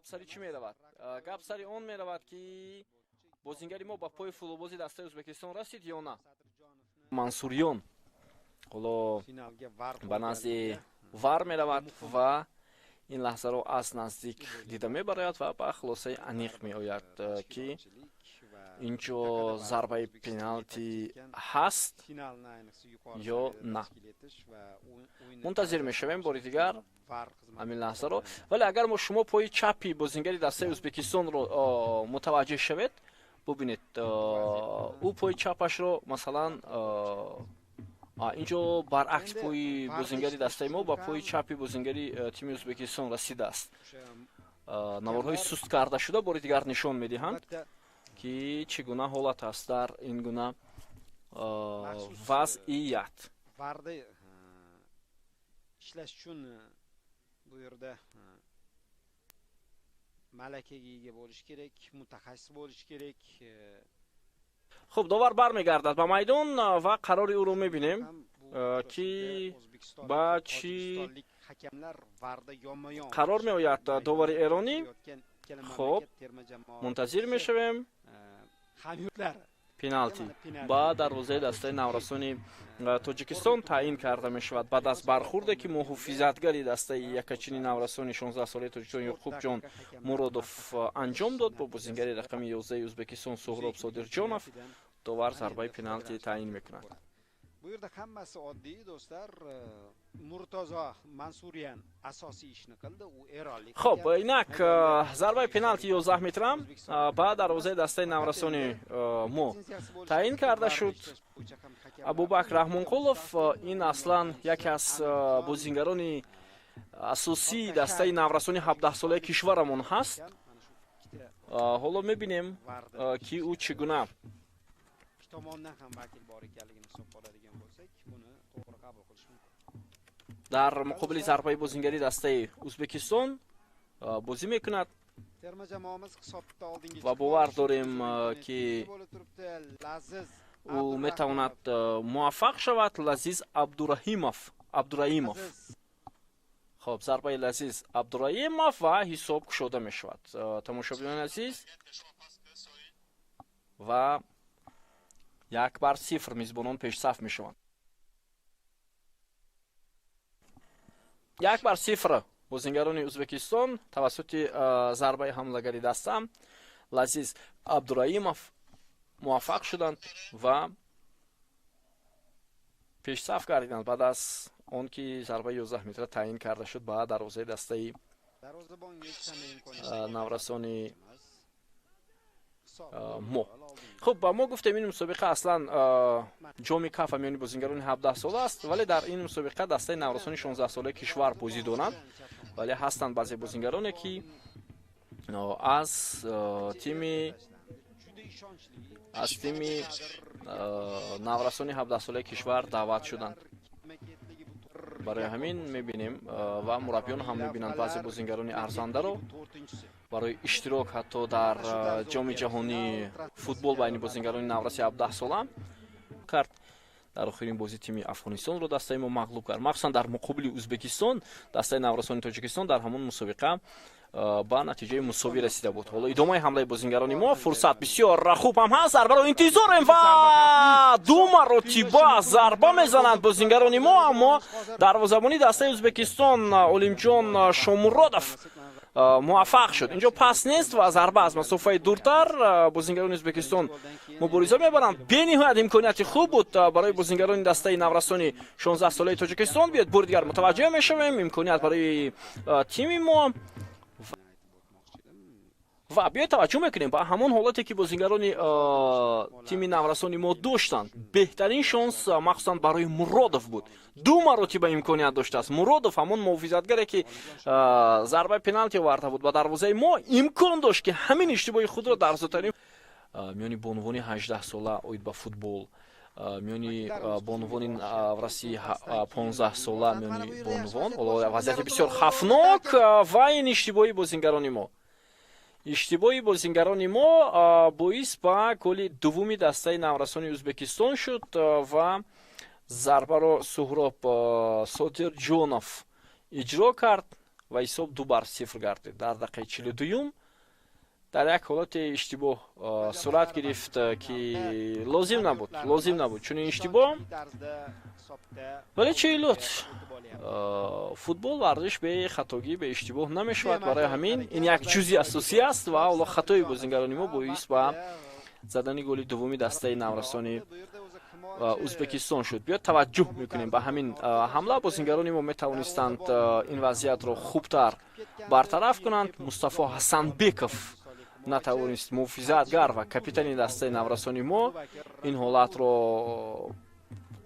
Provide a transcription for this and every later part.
гап сари чӣ меравад? Гап сари он меравад ки бозингари мо ба пои фулобози дастаи Ӯзбекистон расид ё на? Мансурён ҳоло ба назди ВАР меравад ва ин лаҳзаро аз наздик дида мебарояд ва ба хулосаи аниқ меояд ки инҷо зарбаи пеналти ҳаст ё на. Мунтазир мешавем бори дигар ҳамин лаҳзаро. Вале агар мо шумо пои чапи бозингари дастаи Ӯзбекистонро мутаваҷҷеҳ шавед, бубинед ӯ пои чапашро масалан инҷо баръакс пои бозингари дастаи мо ба пои чапи бозингари тими Ӯзбекистон расидааст. Наворҳои суст карда шуда бори дигар нишон медиҳанд ки чӣ гуна ҳолат аст дар ин гуна вазъият. ishlash uchun bu yerda malakaga ega bo'lish kerak, mutaxassis bo'lish kerak. Хуб, довар бармегардад ба майдон ва қарори ӯро мебинем ки ба чӣ қарор меояд довари эронӣ. Хуб, мунтазир мешавем. Пеналти ба дарвозаи дастаи наврасони Тоҷикистон таъин карда мешавад баъд аз бархурде ки муҳофизатгари дастаи якачини наврасони 16 солаи Тоҷикистон Юқубҷон Муродов анҷом дод бо бозингари рақами 11 Ӯзбекистон Суҳроб Содирҷонов. Довар зарбаи пеналти таъин мекунад. Bu yerda hammasi oddiy do'stlar. Murtozo Mansurian asosiy ishni qildi, u eronlik. Xo'p, inaq zarbaи пеналти 11 метрам ба дарвозаи дастаи наврасони мо таъин карда шуд. Абубакр Раҳмонқулов ин аслан яке аз бозингарони асосии дастаи наврасони 17 солаи кишварамон ҳаст. Ҳоло мебинем ки ӯ чӣ гуна tomondan ham vakil bor ekanligini hisobga oladigan bo'lsak, buni to'g'ri qabul qilish mumkin. дар муқобили зарбаи бозингари дастаи Ӯзбекистон бозӣ мекунад. Terma jamoamiz hisobda oldingi ва бовар дорем ки ӯ метавонад муваффақ шавад. Лазиз Абдураимов. Хоб, зарбаи Лазиз Абдураимов ва ҳисоб кушода мешавад. Тамошобинони азиз, ва 1-0 мизбонон пешсаф мешаванд. 1-0 бозингарони Ӯзбекистон тавассути зарбаи ҳамлагари даста Лазиз Абдураимов муваффақ шуданд ва пешсаф гардиданд баъд аз он ки зарбаи 11 метра таъин карда шуд ба дарвозаи дастаи наврасони мо. Хуб, мо гуфтем ин мусобиқа аслан ҷоми каф миёни бозингарони 17 сола аст, вале дар ин мусобиқа дастаи наврасони 16 солаи кишвар бозӣ донанд. Вале ҳастанд баъзе бозингароне ки аз тими наврасони 17 солаи кишвар даъват шуданд. барои ҳамин мебинем ва мураббиён ҳам мебинанд баъзе бозингарони арзандаро барои иштирок ҳатто дар ҷоми ҷаҳонии футбол байни бозингарони навраси 17 сола кард. дар охирин бозӣ тими Афғонистонро дастаи мо мағлуб кард. махсусан дар муқобили Ӯзбекистон дастаи наврасони Тоҷикистон дар ҳамон мусобиқа ба натиҷаи мусовӣ расида буд. ҳоло идомаи ҳамлаи бозингарони мо фурсат бисёр хуб ҳам ҳаст. зарбаро интизорем ва ду маротиба зарба мезананд бозингарони мо, аммо дарвозабони дастаи Ӯзбекистон Олимҷон Шомуродов муваффақ шуд. инҷо пас нест ва зарба аз масофаи дуртар бозингарони Ӯзбекистон мубориза мебаранд. бениҳоят имконияти хуб буд барои бозингарони дастаи наврасони 16 солаи Тоҷикистон. биёед бори дигар мутаваҷҷеҳ мешавем имконият барои тими мо ва биёед таваҷҷӯҳ мекунем ба ҳамон ҳолате ки бозингарони тими наврасони мо доштанд. беҳтарин шонс махсусан барои Муродов буд. ду маротиба имконият доштааст. Муродов ҳамон муҳофизатгаре ки зарбаи пеналти оварда буд ба дарвозаи мо имкон дошт ки ҳамин иштибоҳи худро дар зудтарин миёни бонувони 18 сола оид ба футбол, миёни бонувони навраси 15 сола миёни бонувон. вазъияти бисёр хафнок ва ин иштибоҳи бозингарони мо. иштибоҳи бозингарони мо боис ба голи дуввуми дастаи наврасони Ӯзбекистон шуд ва зарбаро Суҳроб Содирҷонов иҷро кард. و حساب 2-0 گردید. در دقیقه 42 در یک حالت اشتباه صورت گرفت که لازم نبود چون این اشتباه. ولی چه لطف فوتبال ورزش به خطاگی به اشتباه نمیشود. برای همین این یک جزئی اساسی است و حالا خطای بازیگران ما باعث به زدن گل دومی دسته نورسانی ازبکستان شد. بیاد توجه میکنیم به همین حمله. بازیگران ما میتوانستند این وضعیت را خوبتر برطرف کنند. مصطفی حسنبکов نتوانست محافظتگر و کاپیتان دسته نورسانی ما این حالت را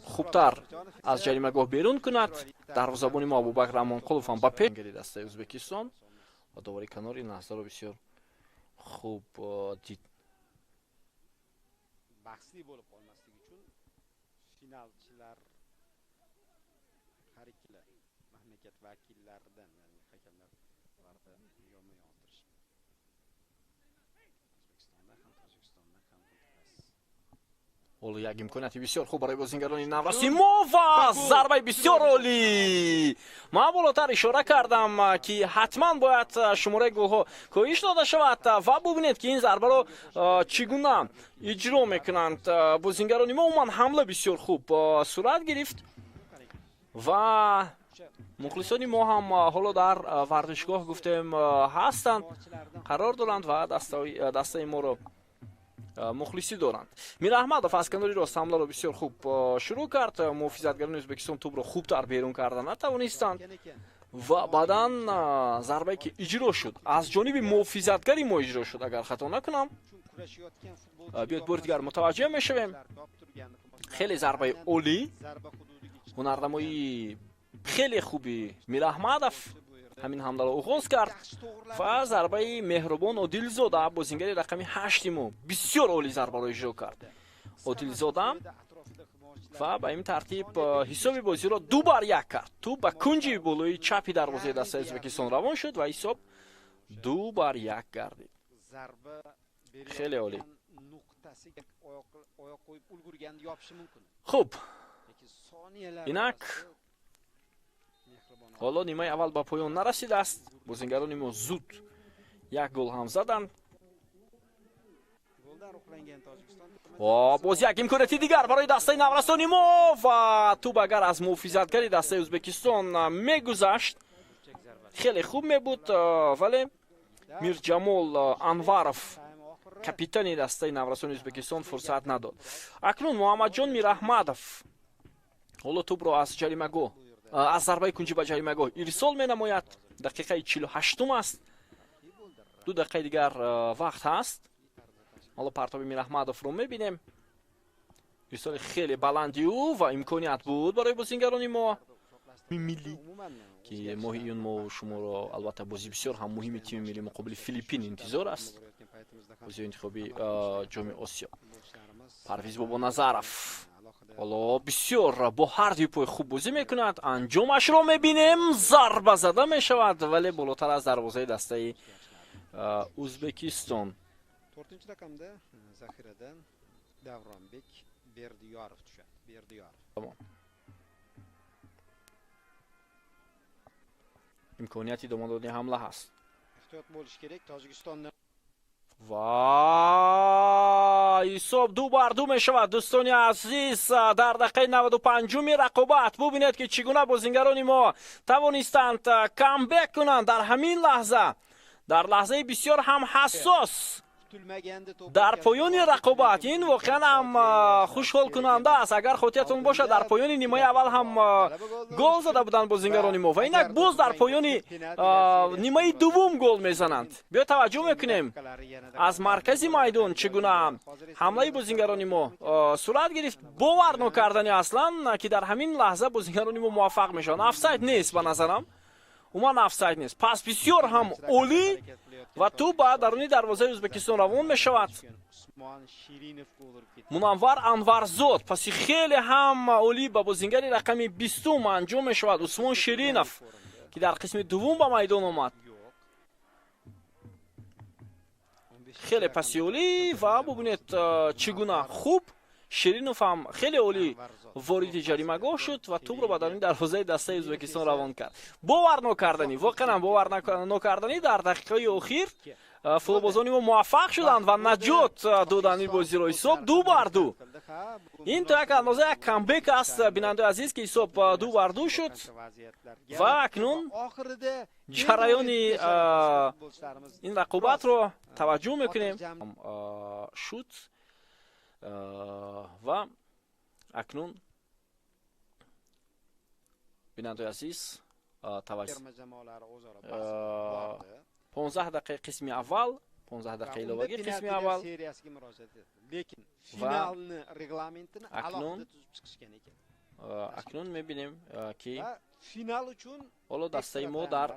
خوبتر از جریمه‌گاه بیرون کند. دروازه‌بان ما ابوبکر رحمانقулов هم با پیگیری دسته ازبکستان و دوباره کنار این لحظه را بسیار خوب دید. bahsli bo'lib qolmasligi uchun finalchilar har ikkala mamlakat vakillaridan, ya'ni hakamlar yonma yon o'tirish. O'zbekistonda ham Tojikistonda ham حالا یک امکانیت بسیار خوب برای بازیگران نورسیمو و ضربه بسیار عالی. ما بالاتر اشاره کردم که حتما باید شماره گل‌ها کاهش داده شود و ببینید که این ضربه را چگونه اجرا میکنند بازیگران ما. عموما حمله بسیار خوب صورت گرفت و مخلصان ما هم حالا در ورزشگاه گفتیم هستند، قرار دارند و دسته ما را مخلصی دارند. میر احمدов از کناری راست حمله را بسیار خوب شروع کرد. محافظتگران ازبکستان توپ را خوبتر بیرون کردن نتوانستند و بعدا ضربه که اجرا شد از جانب محافظتگری ما اجرا شد اگر خطا نکنم. بیاد بار دیگر متوجه میشویم. خیلی ضربه عالی، هنرنمایی خیلی خوبی میر احمدов همین حمله را آغاز کرد و ضربه مهربان عادلزاده بازیگر رقم 8 ما بسیار عالی ضربه را اجرا کرد. عادلزاده و به این ترتیب حساب بازی را 2-1 کرد. توپ به کنج بالای چپ دروازه دسته ازبکستان روان شد و حساب 2-1 گردید. خیلی عالی. خوب، اینک حالا نیمه اول به پایان نرسیده است. بازیگران ما زود یک گل هم زدند و باز یک امکانیت دیگر برای دسته نورسانی ما و توپ اگر از محافظتگری دسته ازبکستان میگذشت خیلی خوب میبود، ولی میر جمال انوارов کاپیتان دسته نورسانی ازبکستان فرصت نداد. اکنون محمد جان میر احمدов حالا توپ را از جریمه‌گاه از ضربه کنجی به جریمه‌گاه ارسال می‌نماید. دقیقه 48 است. 2 دقیقه دیگر وقت هست. حالا پرتاب میر احمدов رو می‌بینیم. ارسال خیلی بلندی و امکانیت بود برای بازیگران ما ملی که ماه ایون ما شما را البته بازی بسیار هم مهم تیم ملی مقابل فیلیپین انتظار است. بازی انتخابی جام آسیا. پرویز بابانظرов حالا بسیار با هر دیپای خوب بازی میکند. انجامش رو میبینیم. ضربه زده میشود ولی بالاتر از دروازه دسته ازبکستان. 4-chi raqamda zaxiradan Davronbek Berdiyorov tushadi. Berdiyorov. Tamam. امکانیتی دامادانی حمله هست. Ehtiyot bo'lish kerak Tojikistondan. و حساب 2-2 می شود. دوستان عزیز در دقیقه 95 رقابت ببینید که چگونه بازیگران ما توانستند کامبک کنند در همین لحظه، در لحظه بسیار هم حساس در پایان رقابت. این واقعا هم خوشحال کننده است. اگر خاطرتون باشه در پایان نیمه اول هم گل زده بودند بازیگران ما و اینک باز در پایان نیمه دوم گل میزنند. بیا توجه میکنیم از مرکز میدان چگونه حمله بازیگران ما صورت گرفت. باور نکردنی اصلا که در همین لحظه بازیگران ما موفق میشن. افساید نیست به نظرم. اومن افساید نیست. پس بسیار هم عالی و تو با درونی دروازه ازبکستان روان می شود. منور انورزاد پس خیلی هم عالی با بازیگری رقم 20 انجام می شود. عثمان شیرینف که در قسم دوم با میدان آمد. خیلی پس عالی و ببینید چگونه خوب شیرینف هم خیلی عالی вориди ҷаримагоҳ шуд ва тӯбро ба даруни дарвозаи дастаи Ӯзбекистон равон кард. Бовар нокарданӣ, воқеан бовар нокарданӣ дар дақиқаҳои охир футболбозони мо муваффақ шуданд ва наҷот доданд ин бозиро. ҳисоб 2-2. ин то як андоза як камбек аст бинандаи азиз ки ҳисоб 2-2 шуд ва акнун ҷараёни ин рақобатро таваҷҷӯҳ мекунем. Шуд ва акнун бинандаи азиз таваҷҷӯҳ 15 дақиқа қисми аввал, 15 дақиқа иловагӣ қисми аввал. Lekin finalni reglamentini alohida tuzib chiqishgan ekan. Акнун мебинем ки финал uchun ҳоло дастаи мо дар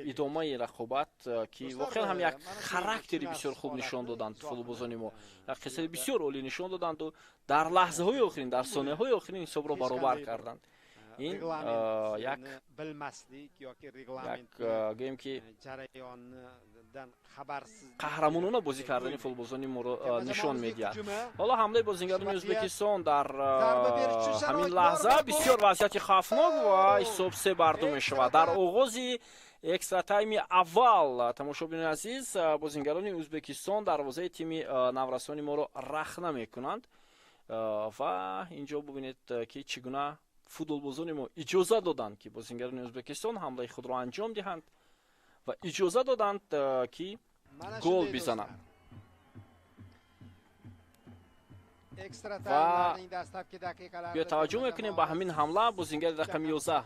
идомаи рақобат ки воқеан ҳам як характери бисёр хуб нишон доданд. Футболбозони мо як қисати бисёр олӣ нишон доданду дар лаҳзаҳои охирин, дар сонияҳои охирин ҳисобро баробар карданд. ин як bilmaslik yoki reglamentni гӯем ки jarayonidan xabarsiz қаҳрамонона бозӣ кардани футболбозони моро нишон медиҳад. ҳоло ҳамлаи бозингарони Ӯзбекистон дар ҳамин лаҳза бисёр вазъияти хавфнок ва ҳисоб 3-2 мешавад. Дар оғози экстра тайми аввал тамошобинони азиз бозингарони Ӯзбекистон дарвозаи тими наврасони моро рахна мекунанд ва инҷо бубинед ки чӣ гуна футболбозони мо иҷоза доданд ки бозингарони Ӯзбекистон ҳамлаи худро анҷом диҳанд ва иҷоза доданд ки гол бизананд. ва биё таваҷҷӯҳ мекунем ба ҳамин ҳамла. Бозингари рақами 11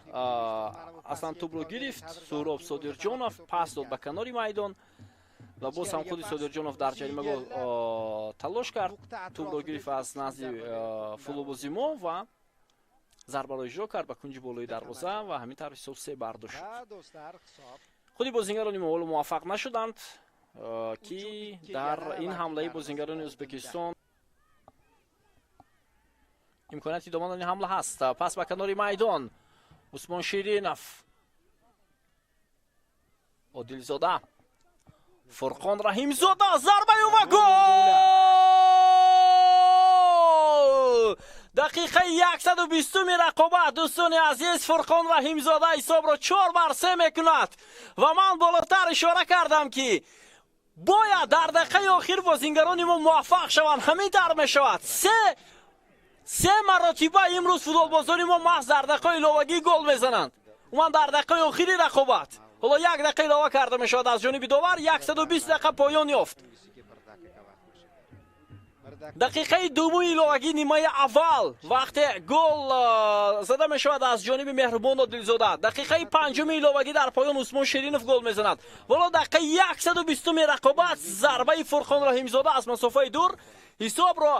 аслан тӯбро гирифт. Суҳроб Содирҷонов пас дод ба канори майдон ва боз ҳам худи Содирҷонов дар ҷаримагоҳ талош кард. Тӯбро гирифт аз назди футболбози мо ва зарбаро иҷро кард ба кунҷи болои дарвоза ва ҳамин тавр ҳисоб 3-2 шуд. худи бозингарони мо ҳоло муваффақ нашуданд ки дар ин ҳамлаи бозингарони Ӯзбекистон имконияти идома додани ҳамла ҳаст. Пас ба канори майдон Усмон Ширинов, Одилзода, Фурқон Раҳимзода, зарбаю ва гол! дақиқаи 120-уми рақобат дӯстони азиз, Фурқон Раҳимзода ҳисобро 4-3 мекунад ва ман болотар ишора кардам ки бояд дар дақиқаи охир бозингарони мо муваффақ шаванд. ҳамин тавр мешавад. се маротиба имрӯз футболбозони мо маҳз дар дақиқаи иловагӣ гол мезананд. уман дар дақиқаи охири рақобат ҳоло 1 дақиқа илова карда мешавад аз ҷониби довар. 120 дақиқа поён ёфт. дақиқаи дуввуми иловагӣ нимаи аввал вақте гол зада мешавад аз ҷониби Меҳрубон Одилзода. дақиқаи 5-уми иловагӣ дар поён Усмон Ширинов гол мезанад. вало дақиқаи 120-уми рақобат зарбаи Фурқон Раҳимзода аз масофаи дур ҳисобро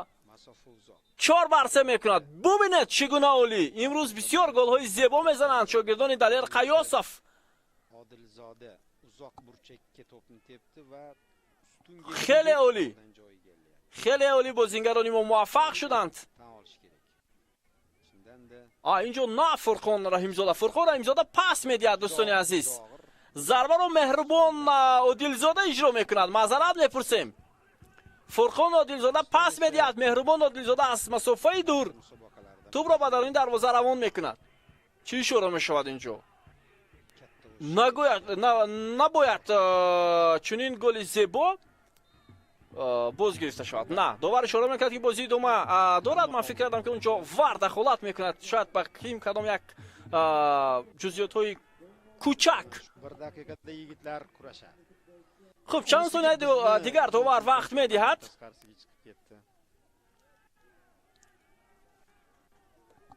4-3 мекунад. бубинед чӣ гуна олӣ. имрӯз бисёр голҳои зебо мезананд шогирдони Далер Қаёсов. Odilzoda uzoq burchakka to'pni tepdi va хеле олӣ. хеле олӣ бозингарони мо муваффақ шуданд. инҷо на Фурқон Раҳимзода. Фурқон Раҳимзода пас медиҳад дӯстони азиз. зарбаро Меҳрубон Одилзода иҷро мекунад. мазарат мепурсем. Фурқон Одилзода пас медиҳад. Меҳрубон Одилзода аз масофаи дур тӯбро ба даруни дарвоза равон мекунад. чӣ ишора мешавад инҷо? набояд чунин голи зебо боз гирифта шавад. на, довар ишора мекард ки бозии идома дорад. ман фикр кардам ки онҷо вар дахолат мекунад. шояд ба кадом як ҷузъиётҳои кӯчак. bir daqiqada yigitlar kurashadi. хуб, чанд сония дигар довар вақт медиҳад.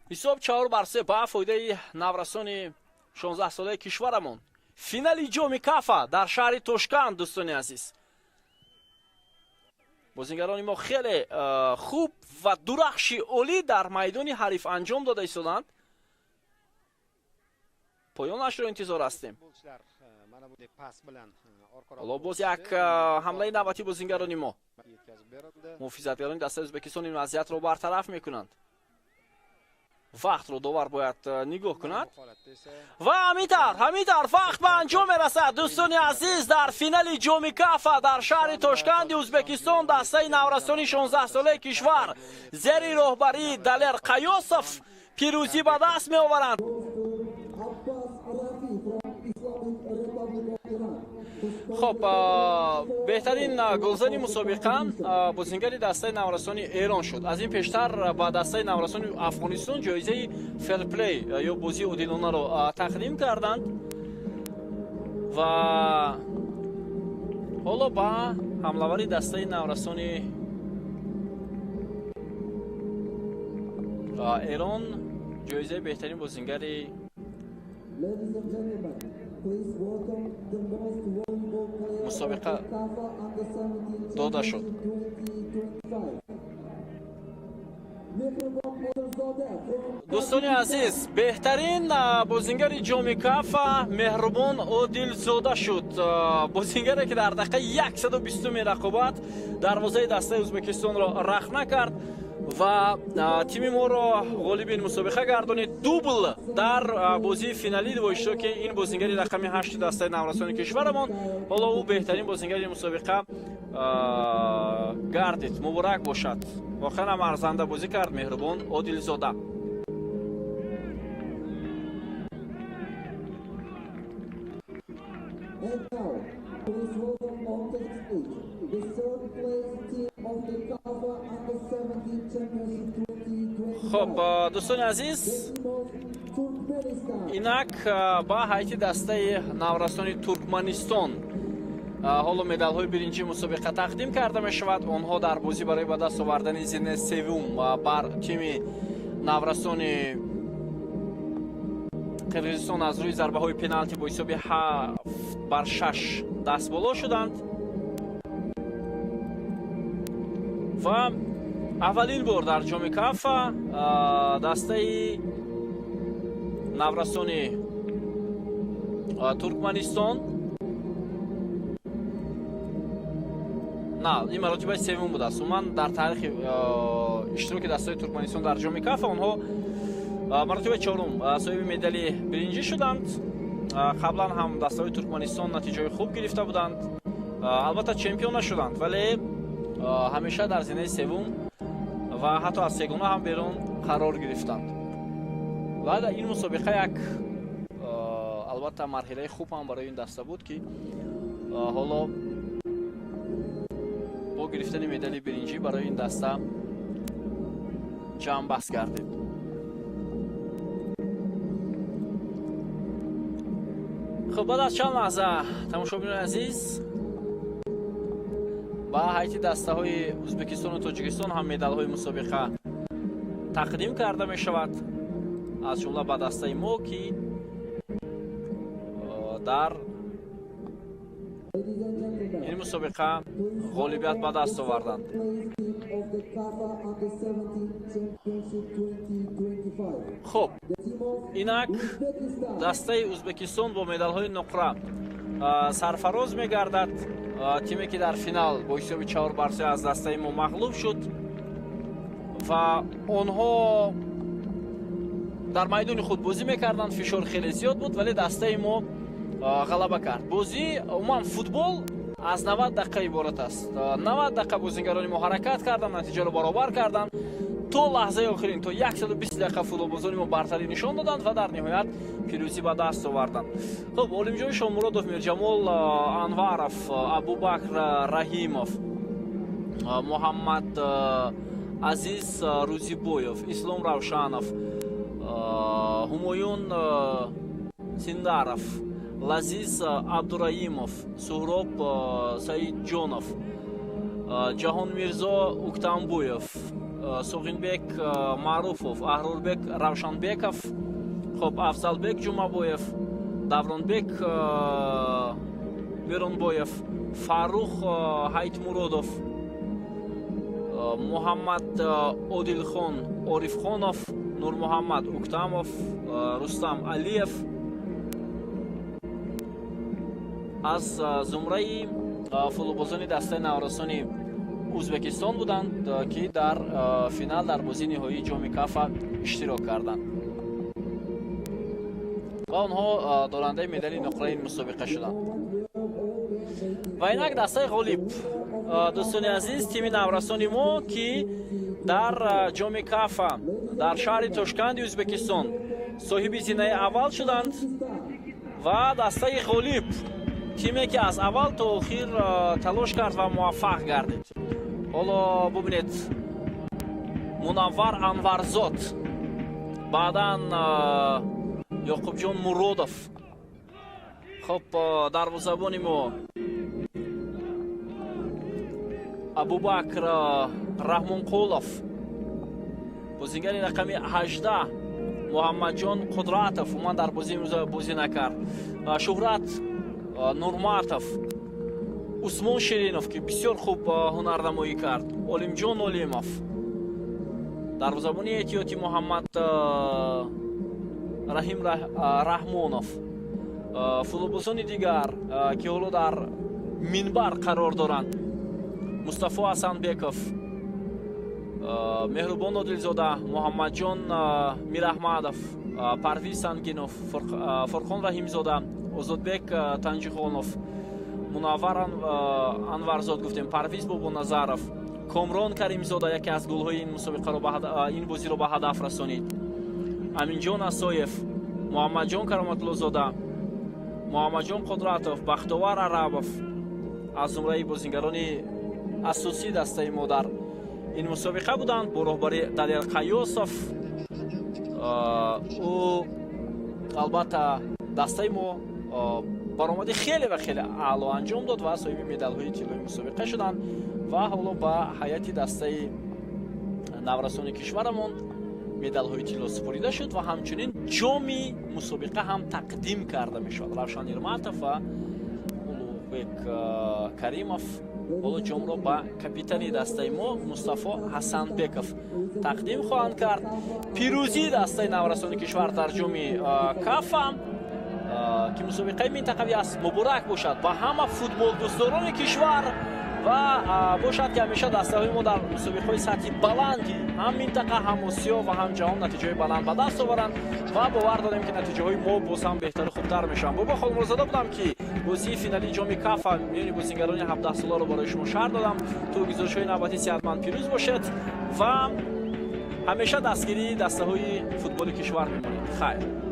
ҳисоб 4-3 ба фоидаи наврасони 16 солаи кишварамон. финали ҷоми кафа дар шаҳри Тошканд дӯстони азиз. бозингарони мо хеле хуб ва дурахши олӣ дар майдони ҳариф анҷом дода истоданд. поёнашро интизор ҳастем. ҳоло боз як ҳамлаи навбатӣ бозингарони мо. муҳофизатгарони дастаи Ӯзбекистон ин вазъиятро бартараф мекунанд. вақтро довар бояд нигоҳ кунад ва ҳамин тавр вақт ба анҷом мерасад. дӯстони азиз, дар финали ҷоми кафа дар шаҳри Тошканди Ӯзбекистон дастаи наврасони 16 солаи кишвар зери роҳбарии Далер Қаёсов пирӯзӣ ба даст меоваранд. خب بهترین گلزنی مسابقه بازیگری دسته نورسانی ایران شد. از این پیشتر با دسته نورسانی افغانستان جایزه فیر پلی یا بازی عادلانه را تقدیم کردند و حالا با حمله‌آوری دسته نورسانی ایران جایزه بهترین بازیگری مسابقه داده شد. دوستان عزیز، بهترین بازیگر جام کافا مهربان عادلزاده شد. بازیگری که در دقیقه 120 رقابت دروازه دسته ازبکستان را رخنه کرد و تیم ما را غالب این مسابقه گردانید. دوبل در بازی فینالی با اشتراک این بازیگری رقم 8 دسته نورسانی کشورمان. حالا او بهترین بازیگر این مسابقه گردید. مبارک باشد. واقعا هم ارزنده بازی کرد مهربان عادلزاده. خب دوستان عزیز، اینک با هیئت دسته نورسانی ترکمنستان حالا مدال های برنجی مسابقه تقدیم کرده می شود. آنها در بازی برای به دست آوردن زین سوم بر تیم نورسانی قرقیزستان از روی ضربه های پنالتی با حساب 7-6 دست بالا شدند و اولین بار در جام کافا دسته نورسانی ترکمنستان نه این مراتب سوم بوده است. من در تاریخ اشتراک دسته ترکمنستان در جام کافا آنها مراتب چهارم صاحب مدال برنجی شدند. قبلا هم دسته ترکمنستان نتیجه خوب گرفته بودند. البته چمپیون نشدند ولی همیشه در زینه سوم و حتی از سگانه هم بیرون قرار گرفتند. و در این مسابقه یک البته مرحله خوب هم برای این دسته بود که حالا با گرفتن مدال برنجی برای این دسته جمع بحث کردید. خب بعد از چند لحظه تماشاگران عزیز، با هیئت دسته های ازبکستان و تاجیکستان هم مدال های مسابقه تقدیم کرده می شود. از جمله با دسته ما که در این مسابقه غالبیت به دست آوردند. خب اینک دسته ازبکستان با مدال های نقره سرفراز می گردد. تیمی که در فینال با حساب 4-3 از دسته ما مغلوب شد و آنها در میدان خود بازی میکردند. فشار خیلی زیاد بود ولی دسته ما غلبه کرد. بازی عموما فوتبال از 90 دقیقه عبارت است. 90 دقیقه بازیگران ما حرکت کردند، نتیجه رو برابر کردند تا لحظه آخرین، تا 120 دقیقه فوتبالبازان ما برتری نشان دادند و در نهایت پیروزی به دست آوردند. خب عالمجان شامورادов، میرجمال انوارов، ابوبکر رحیمов، محمد عزیز روزیبویов، اسلام равшанов، همایون سینдаров، لазиз عبدالرحیمов، سهراب سعیدجانов، جهان میرزا اوктамбуев، سوغинбек маруфов، аҳрорбек равшанбеков، خب افضلбек ҷумабоев، давронбек беронбоев، фарух ҳайтмуродов، محمد عادلхон орифхонов، нурмуҳаммад اوктамов، рустам алиев از زمره فوتبالبازان دسته نورسانی ازبکستان بودند که در فینال در بازی نهایی جام کافا اشتراک کردند و آنها دارنده مدال نقره این مسابقه شدند. و اینک دسته غالب دوستان عزیز، تیم نورسانی ما که در جام کافا дар шаҳри Тошканди Ӯзбекистон соҳиби зинаи аввал шуданд ва дастаи ғолиб, тиме ки аз аввал то охир талош кард ва муваффақ гардид. ҳоло бубинед, Мунаввар Анварзод, баъдан Ёқубҷон Муродов. хуб, дарвозабони мо Абубакр Раҳмонқулов, бозингари рақами 18 Муҳаммадҷон Қудратов уман дар бозии имрӯза бозӣ накард. Шуҳрат Нурматов, Усмон Ширинов ки бисёр хуб ҳунарнамоӣ кард, Олимҷон Олимов, дарвозабони эҳтиёти Муҳаммад Раҳим Раҳмонов, футболбозони дигар ки ҳоло дар минбар қарор доранд: Мустафо Асанбеков, Меҳрубон Одилзода, Муҳаммадҷон Мираҳмадов, Парвиз Сангинов, Фурхон Раҳимзода, Озодбек Танҷихонов, Мунаввар Анварзод гуфтем, Парвиз Бобоназаров, Комрон Каримзода яке аз гӯлҳои ин бозиро ба ҳадаф расонид, Аминҷон Асоев, Муҳаммадҷон Кароматуллозода, Муҳаммадҷон Қудратов, Бахтовар Арабов аз зумраи бозингарони асосии дастаи мо дар ин мусобиқа буданд бо роҳбари Далел Қайёсов. ӯ албатта дастаи мо баромади хеле ва хеле аъло анҷом дод ва соҳиби медалҳои тиллои мусобиқа шуданд ва ҳоло ба ҳайати дастаи наврасони кишварамон медалҳои тилло супорида шуд ва ҳамчунин ҷоми мусобиқа ҳам тақдим карда мешавад. Равшан Ирматов ва Улуғбек Каримов ҳоло ҷомро ба капитани дастаи мо Мустафо Ҳасанбеков тақдим хоҳанд кард. пирӯзии дастаи наврасони кишвар дар ҷоми кафа ки мусобиқаи минтақавӣ аст муборак бошад ба ҳама футболдӯстдорони кишвар ва бошад ки ҳамеша дастаҳои мо дар мусобиқаҳои сатҳи баланди ҳам минтақа, ҳам осиё ва ҳам ҷаҳон натиҷаҳои баланд ба даст оваранд ва бовар дорем ки натиҷаҳои мо боз ҳам беҳтару хубтар мешаванд. Бобо Холмурзода будам ки бозии финалии ҷоми кафа миёни бозингарони 17 соларо барои шумо шаҳр додам. То гузоришҳои навбатӣ сеҳатманд пирӯз бошед ва ҳамеша дастгирии дастаҳои футболи кишвар мемонед. Хайр.